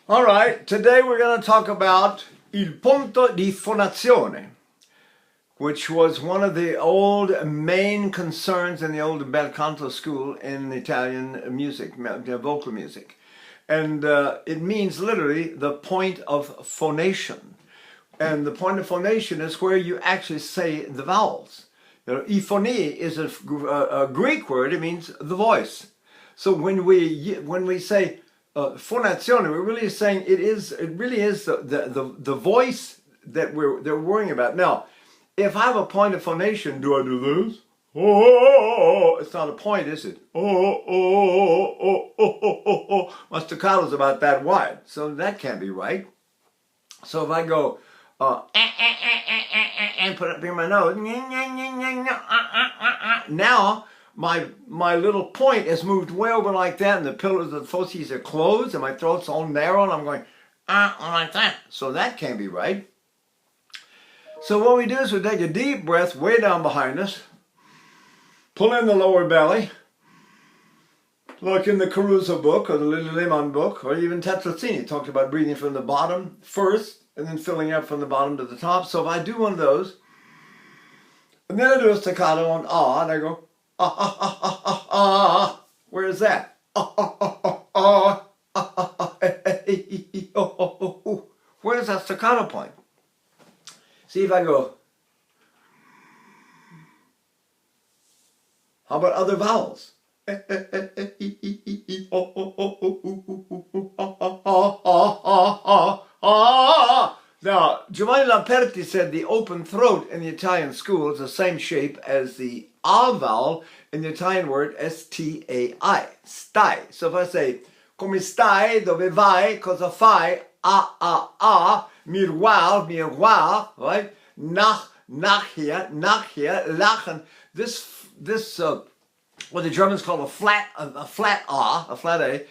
All right, today we're going to talk about il punto di fonazione, which was one of the old main concerns in the old bel canto school in Italian music, vocal music. And it means literally the point of phonation. And the point of phonation is where you actually say the vowels. Iphonie is a Greek word. It means the voice. So when we say Fonazione, we're really saying it really is the voice that they're worrying about. Now, if I have a point of phonation, do I do this? Oh, it's not a point, is it? My staccato is about that wide, so that can't be right. So if I go and put it in my nose, now my little point has moved way over like that, and the pillars of the fauces are closed, and my throat's all narrow, and I'm going like that. So that can't be right. So what we do is we take a deep breath way down behind us, pull in the lower belly, like in the Caruso book, or the Lily Lemon book, or even Tetrazzini talked about breathing from the bottom first, and then filling up from the bottom to the top. So if I do one of those, and then I do a staccato on ah, and I go where is that? Where is that staccato point? See if I go. How about other vowels? Now, Giovanni Lamperti said the open throat in the Italian school is the same shape as the A vowel in the Italian word S-T-A-I, stai. So if I say, come stai, dove vai, cosa fai, miroir, right? Nachher, lachen. This what the Germans call a flat A,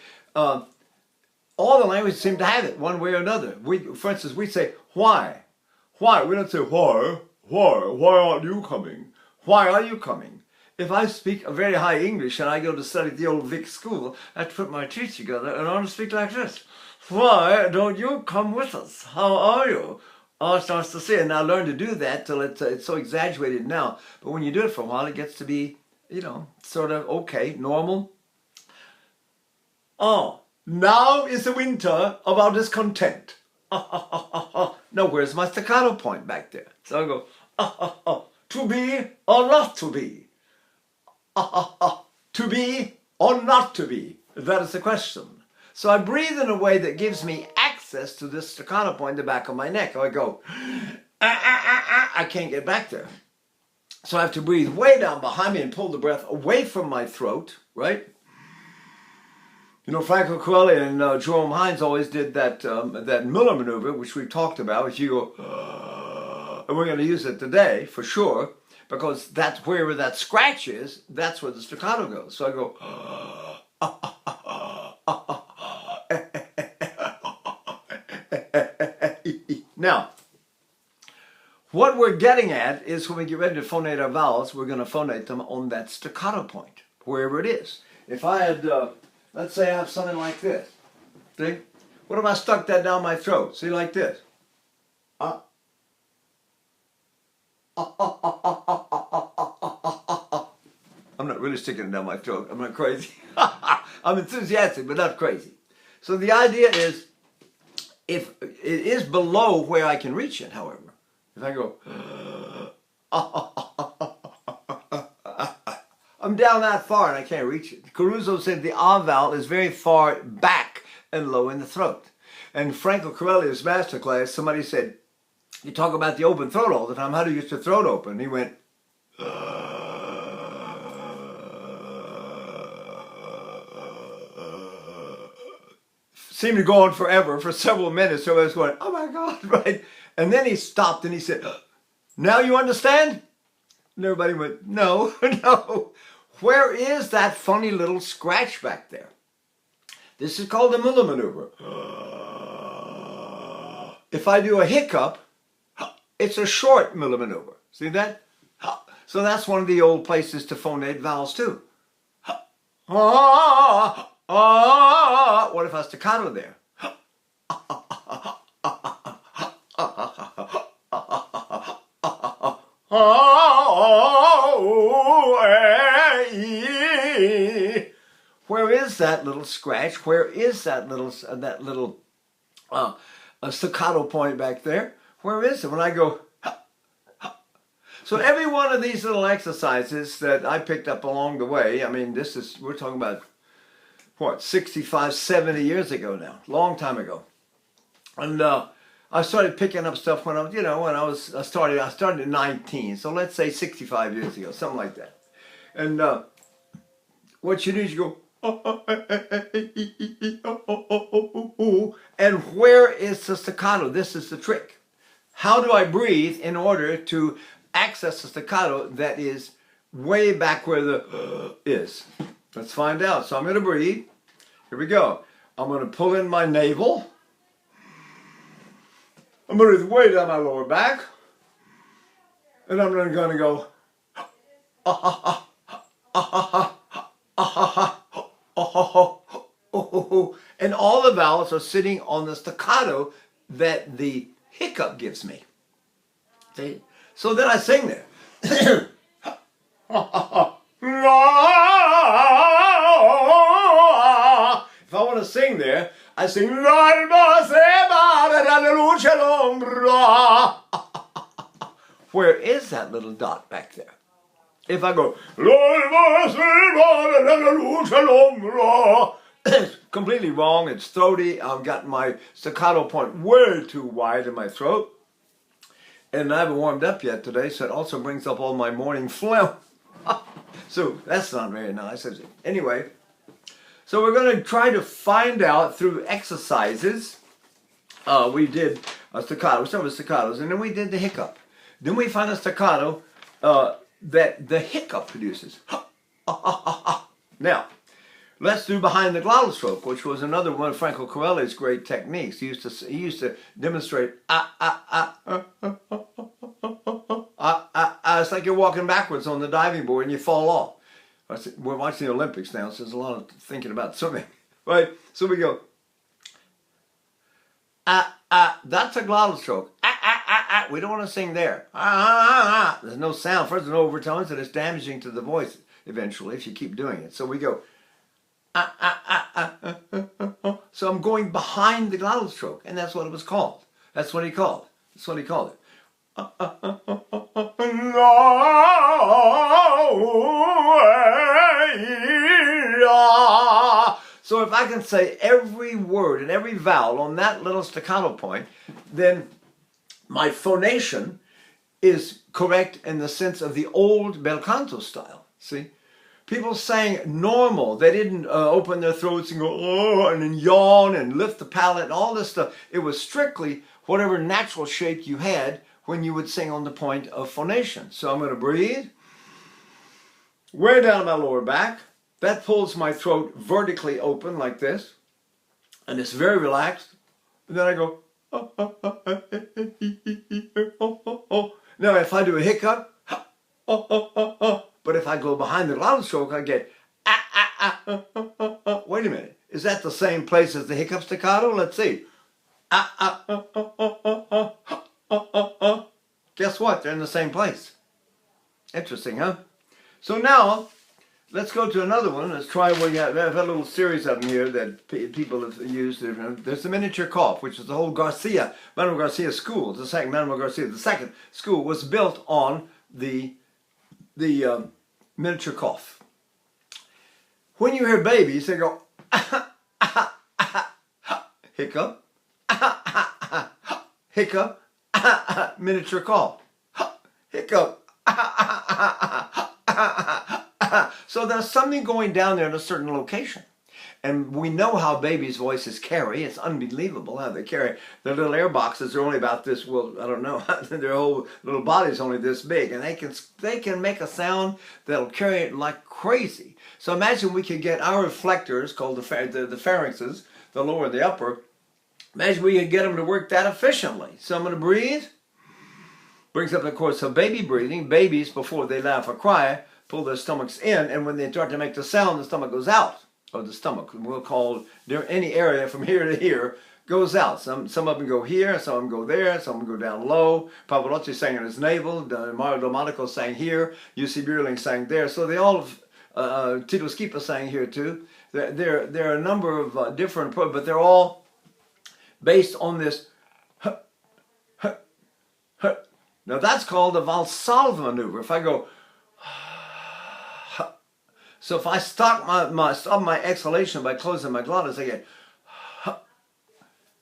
all the languages seem to have it one way or another. For instance, we say, why? Why? We don't say, why? Why aren't you coming? Why are you coming? If I speak a very high English and I go to study at the old Vic school, I have to put my teeth together and I want to speak like this. Why don't you come with us? How are you? Oh, it starts to say, and I learn to do that till it's so exaggerated now. But when you do it for a while, it gets to be, sort of okay, normal. Oh, now is the winter of our discontent. Now, where's my staccato point back there? So I go, to be or not to be? To be or not to be? That is the question. So I breathe in a way that gives me access to this staccato point in the back of my neck. I go, I can't get back there. So I have to breathe way down behind me and pull the breath away from my throat, right? Franco Corelli and Jerome Hines always did that Miller maneuver, which we've talked about, which you go, and we're going to use it today for sure, because that's wherever that scratch is, that's where the staccato goes. So I go, Now, what we're getting at is when we get ready to phonate our vowels, we're going to phonate them on that staccato point, wherever it is. If I had, let's say I have something like this. See? What if I stuck that down my throat? See, like this. I'm not really sticking it down my throat. I'm not crazy. I'm enthusiastic, but not crazy. So the idea is, if it is below where I can reach it, however, if I go, I'm down that far and I can't reach it. Caruso said the A vowel is very far back and low in the throat. And Franco Corelli's masterclass, somebody said, you talk about the open throat all the time. How do you get your throat open? And he went, seemed to go on forever, for several minutes. So I was going, oh my God, right? And then he stopped and he said, now you understand? And everybody went, no, no. Where is that funny little scratch back there? This is called the Miller maneuver. If I do a hiccup, it's a short Miller maneuver. See that? So that's one of the old places to phonate vowels too. What if I staccato there? Where is that little scratch? Where is that little staccato point back there? Where is it? When I go, so every one of these little exercises that I picked up along the way, I mean, we're talking about, what, 65, 70 years ago now, long time ago. And I started picking up stuff when I started at 19, so let's say 65 years ago, something like that. And what you do is you go, and where is the staccato? This is the trick. How do I breathe in order to access the staccato that is way back where the is? Let's find out. So I'm going to breathe. Here we go. I'm going to pull in my navel. I'm going to breathe way down my lower back. And I'm going to go, and all the vowels are sitting on the staccato that the hiccup gives me. See? So then I sing there. If I want to sing there, I sing. Where is that little dot back there? If I go, it's completely wrong, it's throaty, I've got my staccato point way too wide in my throat, and I haven't warmed up yet today, so it also brings up all my morning phlegm. So that's not very nice. Anyway, so we're going to try to find out through exercises. We did a staccato, we started with staccatos, and then we did the hiccup. Then we found a staccato that the hiccup produces. Now, let's do behind the glottal stroke, which was another one of Franco Corelli's great techniques. He used to demonstrate it's like you're walking backwards on the diving board and you fall off. We're watching the Olympics now, so there's a lot of thinking about swimming. Right? So we go, that's a glottal stroke. We don't want to sing there. There's no sound. First, there's no overtones, and it's damaging to the voice eventually if you keep doing it. So we go, So I'm going behind the glottal stroke, and that's what it was called. That's what he called. That's what he called it. So if I can say every word and every vowel on that little staccato point, then my phonation is correct in the sense of the old bel canto style. See? People sang normal. They didn't open their throats and go, oh, and then yawn and lift the palate and all this stuff. It was strictly whatever natural shape you had when you would sing on the point of phonation. So I'm going to breathe way down my lower back. That pulls my throat vertically open like this. And it's very relaxed. And then I go, Now if I do a hiccup, but if I go behind the glottal stroke, I get Wait a minute. Is that the same place as the hiccup staccato? Let's see. Guess what? They're in the same place. Interesting, huh? So now, let's go to another one. Let's try one. I have a little series of them here that people have used. There's the miniature cough, which is the whole Manuel Garcia school. The second Manuel Garcia, the second school was built on the miniature cough. When you hear babies, they go hiccup, hiccup, miniature cough, hiccup. So there's something going down there in a certain location. And we know how babies' voices carry. It's unbelievable how they carry. Their little air boxes are only about this, well, I don't know, their whole little body's only this big. And they can make a sound that'll carry it like crazy. So imagine we could get our reflectors, called the pharynxes, the lower and the upper. Imagine we could get them to work that efficiently. So I'm going to breathe. Brings up, of course, baby breathing. Babies, before they laugh or cry, pull their stomachs in. And when they start to make the sound, the stomach goes out of the stomach. We'll call any area from here to here goes out. Some of them go here, some of them go there, some of them go down low. Pavarotti sang in his navel, Mario Domenico sang here, UC Bierling sang there. So they all, Tito Schipa sang here too. There are a number of different, but they're all based on this. Now that's called the Valsalva maneuver. If I go, so if I stop my exhalation by closing my glottis, I get.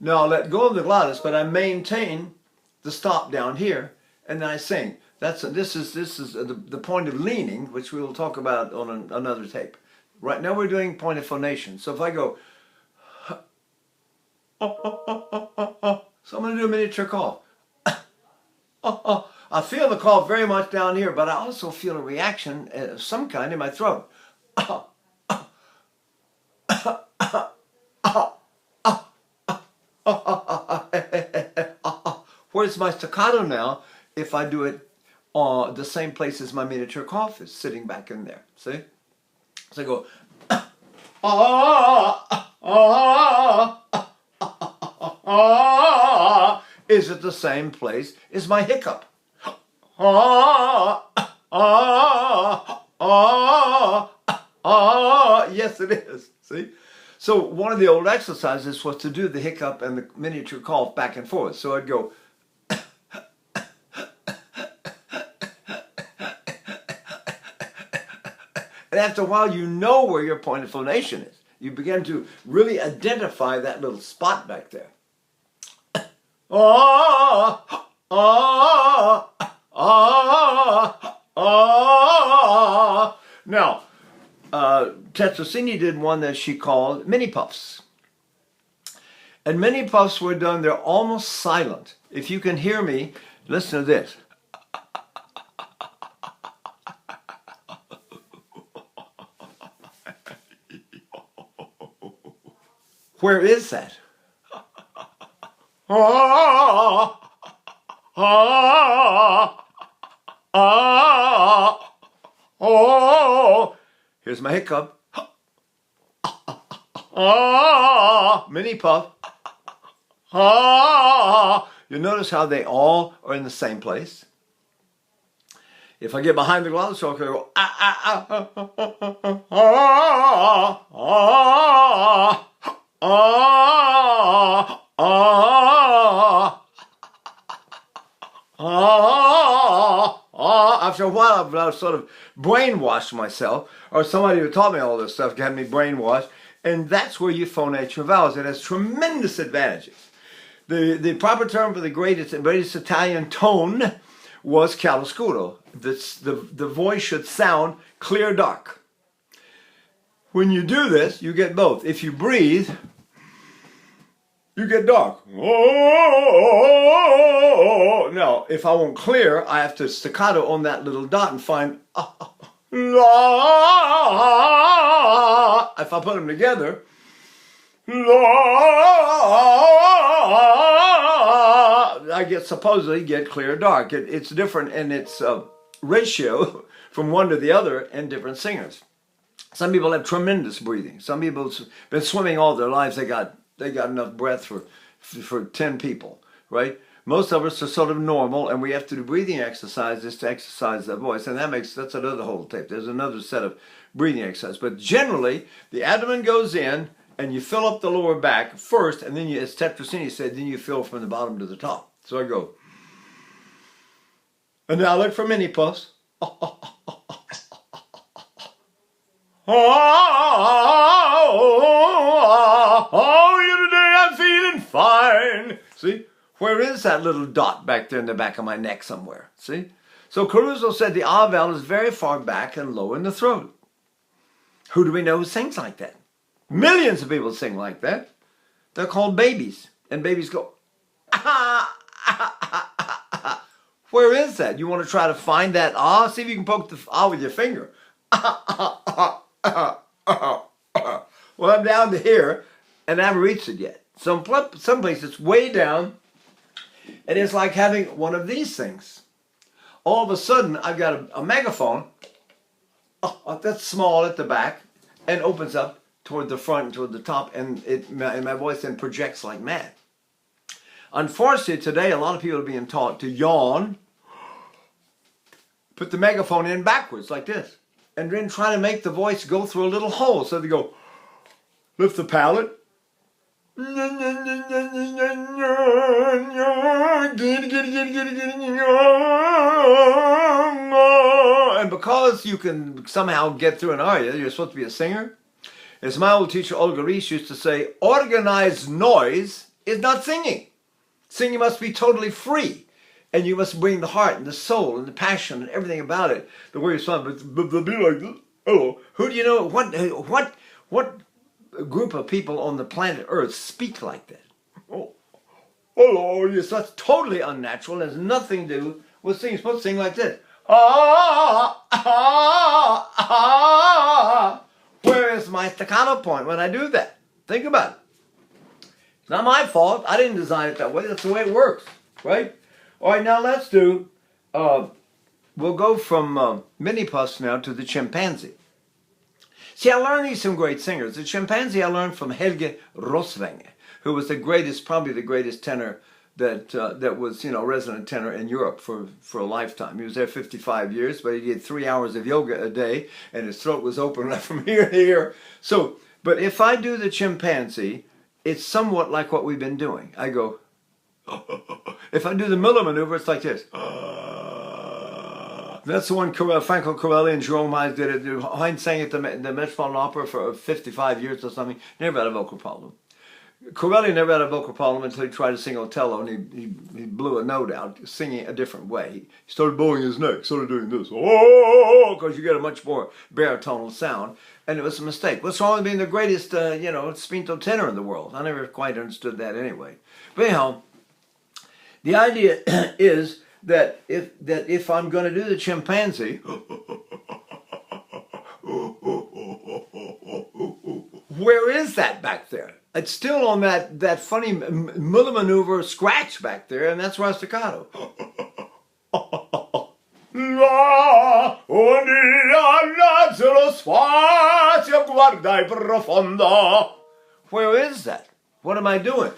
Now I let go of the glottis, but I maintain the stop down here, and then I sing. This is the point of leaning, which we will talk about on another tape. Right now we're doing point of phonation. So if I go, so I'm going to do a miniature cough. I feel the cough very much down here, but I also feel a reaction of some kind in my throat. Where's my staccato now if I do it the same place as my miniature cough is, sitting back in there? See? So I go, is it the same place as my hiccup? Yes, it is. See? So one of the old exercises was to do the hiccup and the miniature cough back and forth. So I'd go, and after a while, you know where your point of phonation is. You begin to really identify that little spot back there. Now, Tetrasini did one that she called mini puffs. And mini puffs were done, they're almost silent. If you can hear me, listen to this. Where is that? Here's my hiccup. Mini puff. You notice how they all are in the same place. If I get behind the glottis stroke, I go after a while, I've sort of brainwashed myself, or somebody who taught me all this stuff got me brainwashed, and that's where you phonate your vowels. It has tremendous advantages. The proper term for the greatest Italian tone was chiaroscuro. The voice should sound clear dark. When you do this, you get both. If you breathe, you get dark. Now, if I want clear, I have to staccato on that little dot and find if I put them together, I supposedly get clear dark. It's different in its ratio from one to the other in different singers. Some people have tremendous breathing. Some people have been swimming all their lives. They got enough breath for 10 people, right? Most of us are sort of normal, and we have to do breathing exercises to exercise that voice, and that's another whole tape. There's another set of breathing exercises. But generally, the abdomen goes in, and you fill up the lower back first, and then as Tetrasini said, then you fill from the bottom to the top. So I go, and now look for mini puffs. Today I'm feeling fine. See? Where is that little dot back there in the back of my neck somewhere? See? So Caruso said the ah vowel is very far back and low in the throat. Who do we know who sings like that? Millions of people sing like that. They're called babies. And babies go, where is that? You want to try to find that ah? See if you can poke the ah with your finger. Well, I'm down to here, and I haven't reached it yet. Some place it's way down, and it's like having one of these things. All of a sudden, I've got a megaphone that's small at the back and opens up toward the front and toward the top, and my voice then projects like mad. Unfortunately, today a lot of people are being taught to yawn, put the megaphone in backwards like this, and then try to make the voice go through a little hole. So they go, lift the palate, and because you can somehow get through an aria, you're supposed to be a singer. As my old teacher Olga Reese used to say, organized noise is not singing. Singing must be totally free, and you must bring the heart and the soul and the passion and everything about it. The way you sound, but be like this. Hello, who do you know? What group of people on the planet Earth speak like that? Oh, hello, yes, that's totally unnatural. It has nothing to do with singing. You're supposed to sing like this. Where is my staccato point when I do that? Think about it. It's not my fault. I didn't design it that way. That's the way it works, right? All right, now let's do, we'll go from mini-pus now to the chimpanzee. See, I learned these from great singers. The chimpanzee I learned from Helge Roswenge, who was the greatest, probably the greatest tenor that was, resident tenor in Europe for a lifetime. He was there 55 years, but he did 3 hours of yoga a day, and his throat was open from here to here. So, but if I do the chimpanzee, it's somewhat like what we've been doing. I go, if I do the Miller maneuver, it's like this. That's the one Franco Corelli and Jerome Hines did it. Hines sang at the Metropolitan Opera for 55 years or something. Never had a vocal problem. Corelli never had a vocal problem until he tried to sing Otello, and he blew a note out, singing a different way. He started bowing his neck, started doing this, because you get a much more baritonal sound, and it was a mistake. What's wrong with being the greatest, spinto tenor in the world? I never quite understood that anyway. But anyhow, the idea is that if I'm going to do the chimpanzee, where is that back there? It's still on that funny Muller maneuver scratch back there, and that's where staccato. Where is that? What am I doing?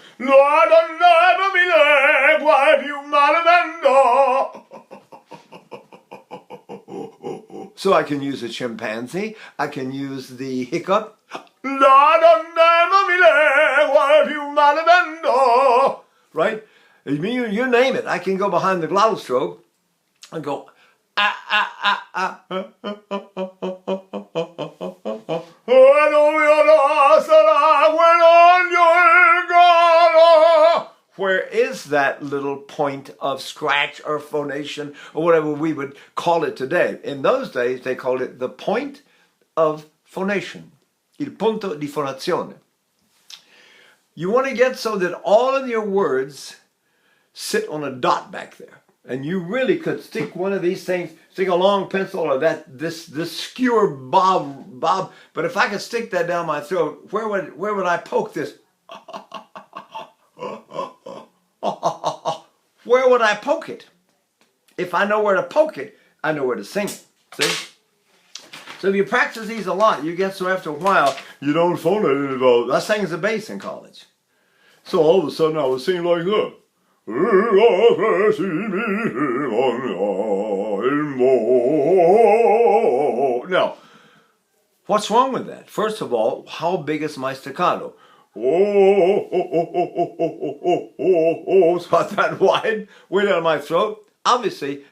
So I can use a chimpanzee, I can use the hiccup. Right? You name it. I can go behind the glottal stroke and go Where is that little point of scratch or phonation or whatever we would call it today? In those days, they called it the point of phonation. Il punto di fonazione. You want to get so that all of your words sit on a dot back there. And you really could stick one of these things, stick a long pencil or this skewer bob. But if I could stick that down my throat, where would I poke this? Where would I poke it? If I know where to poke it, I know where to sing it. See? So if you practice these a lot, you get so after a while, you don't phone it at all. I sang as a bass in college. So all of a sudden I was singing like that. Now, what's wrong with that? First of all, how big is my staccato? It's not that wide, way down my throat. Obviously,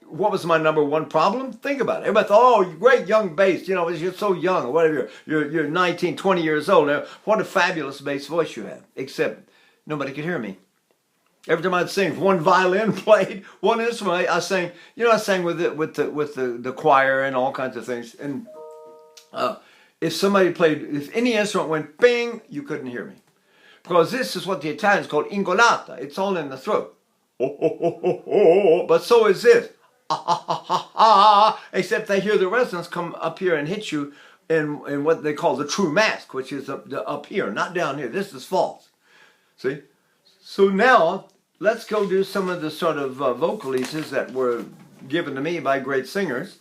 what was my number one problem? Think about it. Everybody thought, oh, great young bass, you're so young, or whatever, you're 19, 20 years old. Now, what a fabulous bass voice you have. Except, nobody could hear me. Every time I'd sing, one violin played, one instrument, I sang, I sang with the choir and all kinds of things. And if any instrument went bing, you couldn't hear me. Because this is what the Italians call ingolata. It's all in the throat. But so is this. Except they hear the resonance come up here and hit you in what they call the true mask, which is up here, not down here. This is false. See? So now, let's go do some of the sort of vocalises that were given to me by great singers.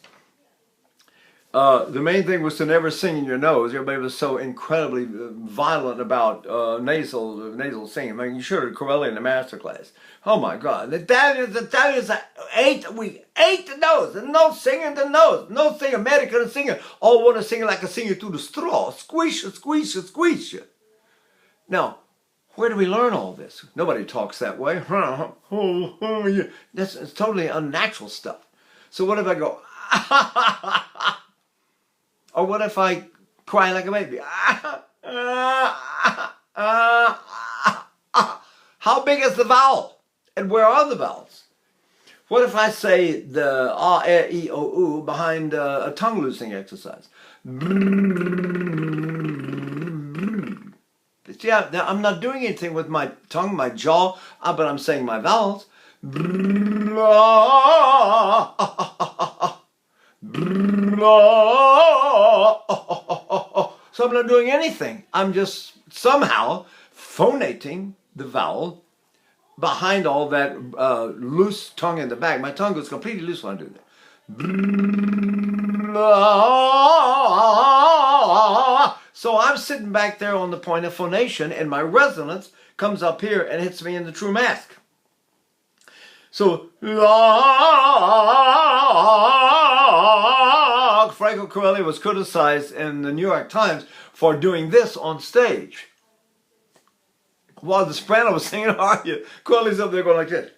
The main thing was to never sing in your nose. Everybody was so incredibly violent about nasal singing. I mean, you should have Corelli in the master class. Oh my God! The Italians we ate the nose, and no singing the nose, no singing. American singer all want to sing like a singer through the straw, squish, squish, squish. Now, where do we learn all this? Nobody talks that way. It's totally unnatural stuff. So what if I go? Or what if I cry like a baby? How big is the vowel? And where are the vowels? What if I say the ah, e, I, o, u behind a tongue loosening exercise? See, I'm not doing anything with my tongue, my jaw, but I'm saying my vowels. So I'm not doing anything. I'm just somehow phonating the vowel behind all that loose tongue in the back. My tongue goes completely loose when I do that. So I'm sitting back there on the point of phonation, and my resonance comes up here and hits me in the true mask. So, Franco Corelli was criticized in the New York Times for doing this on stage. While the soprano was singing, Corelli's up there going like this.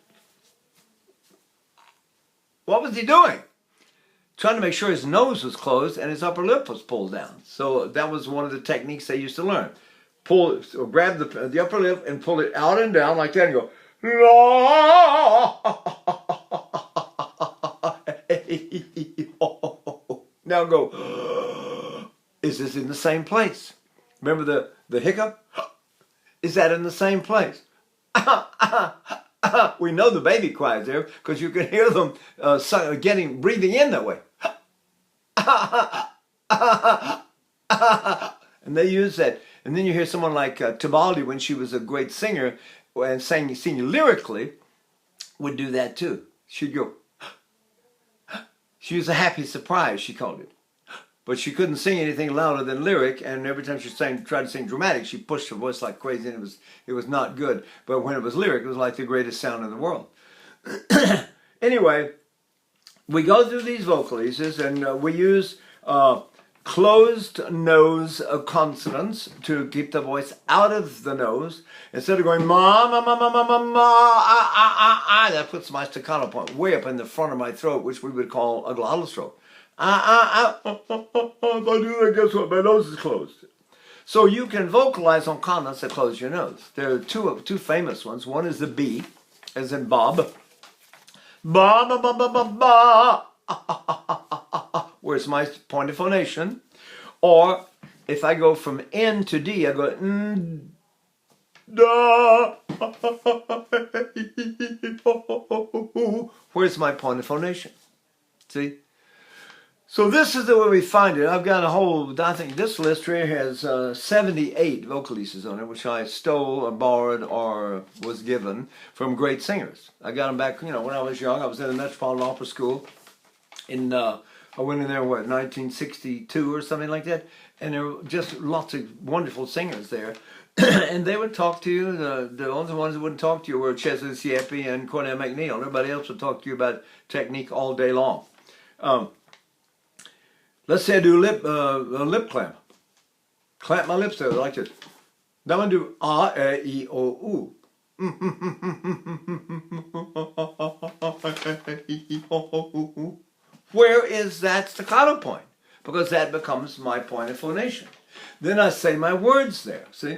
What was he doing? Trying to make sure his nose was closed and his upper lip was pulled down. So that was one of the techniques they used to learn. Grab the upper lip and pull it out and down like that and go, now go, is this in the same place? Remember the hiccup? Is that in the same place? We know the baby cries there because you can hear them breathing in that way. And they use that. And then you hear someone like Tibaldi, when she was a great singer and singing lyrically, would do that too. She'd go, she was a happy surprise, she called it. But she couldn't sing anything louder than lyric, and every time she tried to sing dramatic, she pushed her voice like crazy, and it was not good. But when it was lyric, it was like the greatest sound in the world. Anyway, we go through these vocalises, and we use closed nose consonants to keep the voice out of the nose. Instead of going ma, ma, ma, ma, ma, ma, ma, ah, ah, ah, ah, that puts my staccato point way up in the front of my throat, which we would call a glottal stroke. If I do that, guess what? My nose is closed. So you can vocalize on consonants that close your nose. There are two famous ones. One is the B, as in Bob. Ba, ba, ba, ba, ba, ba. Where's my point of phonation? Or if I go from N to D, I go da. Where's my point of phonation? See? So this is the way we find it. I've got a whole, I think this list here has 78 vocalises on it, which I stole or borrowed or was given from great singers. I got them back, when I was young. I was in the Metropolitan Opera School. I went in there, 1962 or something like that. And there were just lots of wonderful singers there. And they would talk to you. The only ones that wouldn't talk to you were Cesare Siepi and Cornell McNeil. Everybody else would talk to you about technique all day long. Let's say I do a lip clamp. Clamp my lips there like this. Then I'm going to do ah, e, I, o, u. Where is that staccato point? Because that becomes my point of phonation. Then I say my words there. See?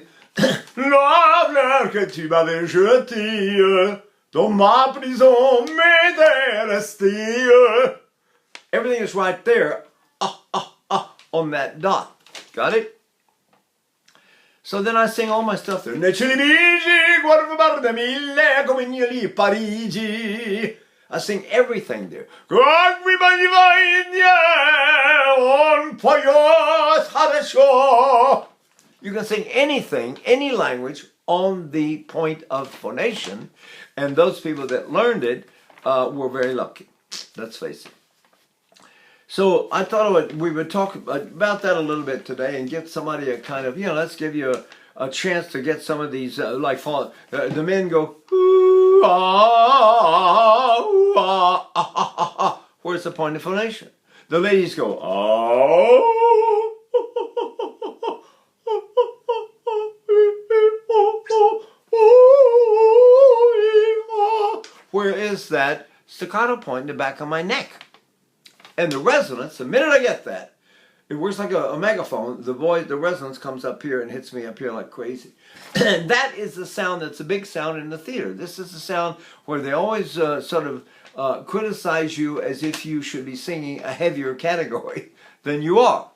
Everything is right there. On that dot. Got it? So then I sing all my stuff there. I sing everything there. You can sing anything, any language, on the point of phonation, and those people that learned it were very lucky. Let's face it. So I thought we would talk about that a little bit today and give somebody a kind of, let's give you a chance to get some of these, the men go, ooh, ah, ooh, ah, ah, ah, ah, ah. Where's the point of phonation? The ladies go, oh. Where is that staccato point in the back of my neck? And the resonance, the minute I get that, it works like a megaphone. The resonance comes up here and hits me up here like crazy. And that is the sound that's a big sound in the theater. This is the sound where they always sort of criticize you as if you should be singing a heavier category than you are.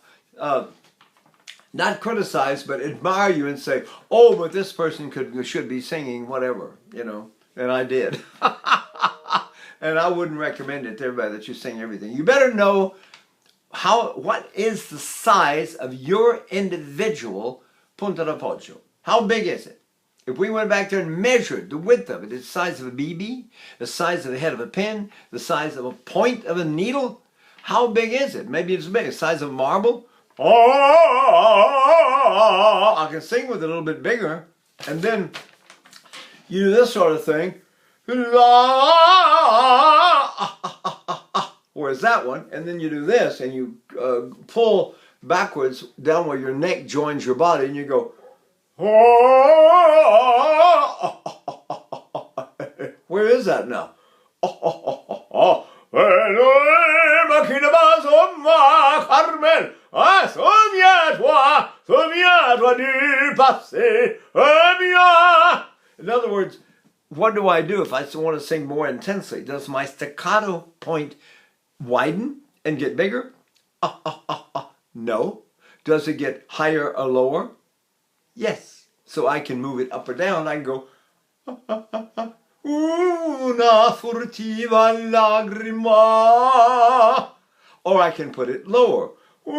Not criticize, but admire you and say, oh, but this person should be singing whatever, and I did. And I wouldn't recommend it to everybody that you sing everything. You better know what is the size of your individual punto d'appoggio. How big is it? If we went back there and measured the width of it, the size of a BB, the size of the head of a pin, the size of a point of a needle, how big is it? Maybe it's big, the size of marble. Oh, I can sing with it a little bit bigger. And then you do this sort of thing. Where's that one? And then you do this and you pull backwards down where your neck joins your body and you go, where is that now? In other words, what do I do if I want to sing more intensely? Does my staccato point widen and get bigger? No. Does it get higher or lower? Yes. So I can move it up or down. I can go, una furtiva lagrima. Or I can put it lower. Una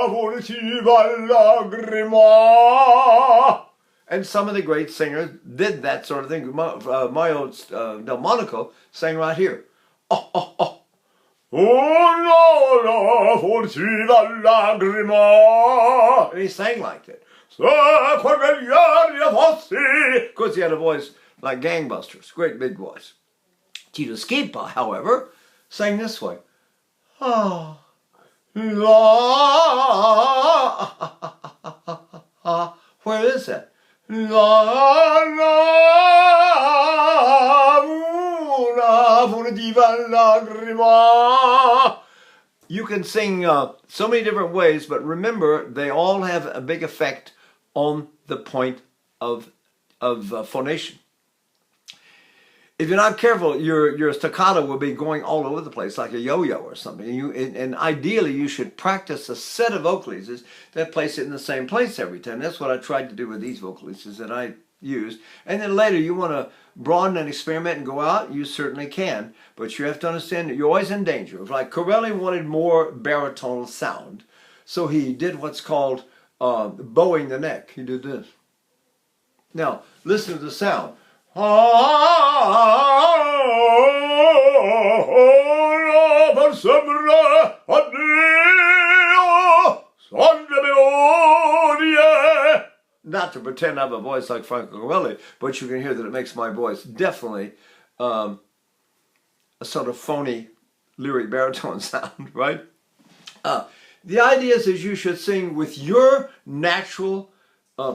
furtiva lagrima. And some of the great singers did that sort of thing. Mario Delmonico sang right here. And he sang like that. Because he had a voice like gangbusters. Great big voice. Tito Schipa, however, sang this way. Where is that? You can sing so many different ways, but remember, they all have a big effect on the point of phonation. If you're not careful, your staccato will be going all over the place like a yo-yo or something. And ideally, you should practice a set of vocalises that place it in the same place every time. That's what I tried to do with these vocalises that I used. And then later, you want to broaden and experiment and go out, you certainly can. But you have to understand that you're always in danger. Like Corelli wanted more baritone sound, so he did what's called bowing the neck. He did this. Now, listen to the sound. Not to pretend I have a voice like Franco Corelli, but you can hear that it makes my voice definitely a sort of phony lyric baritone sound, right? The idea is you should sing with your natural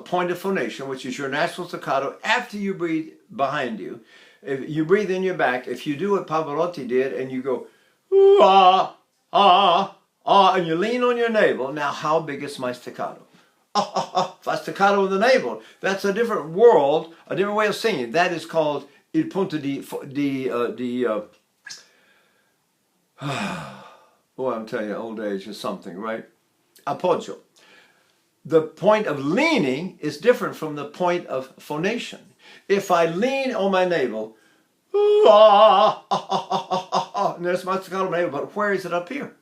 point of phonation, which is your natural staccato, after you breathe behind you. If you breathe in your back, if you do what Pavarotti did and you go, ooh, ah, ah, ah, and you lean on your navel, now how big is my staccato? If I staccato with the navel, that's a different world, a different way of singing. That is called il punto di boy, I'm telling you, old age is something, right? Appoggio. The point of leaning is different from the point of phonation. If I lean on my navel, and there's my staccato navel, but where is it up here?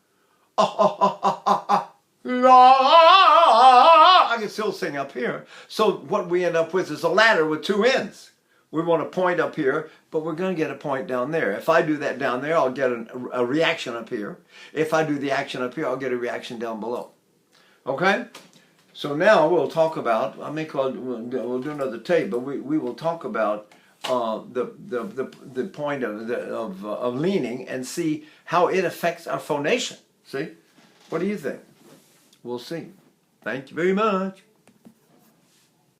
I can still sing up here. So what we end up with is a ladder with two ends. We want a point up here, but we're going to get a point down there. If I do that down there, I'll get a reaction up here. If I do the action up here, I'll get a reaction down below. Okay? So now we'll talk about, we'll do another tape, but we will talk about the point of leaning and see how it affects our phonation. See? What do you think? We'll see. Thank you very much.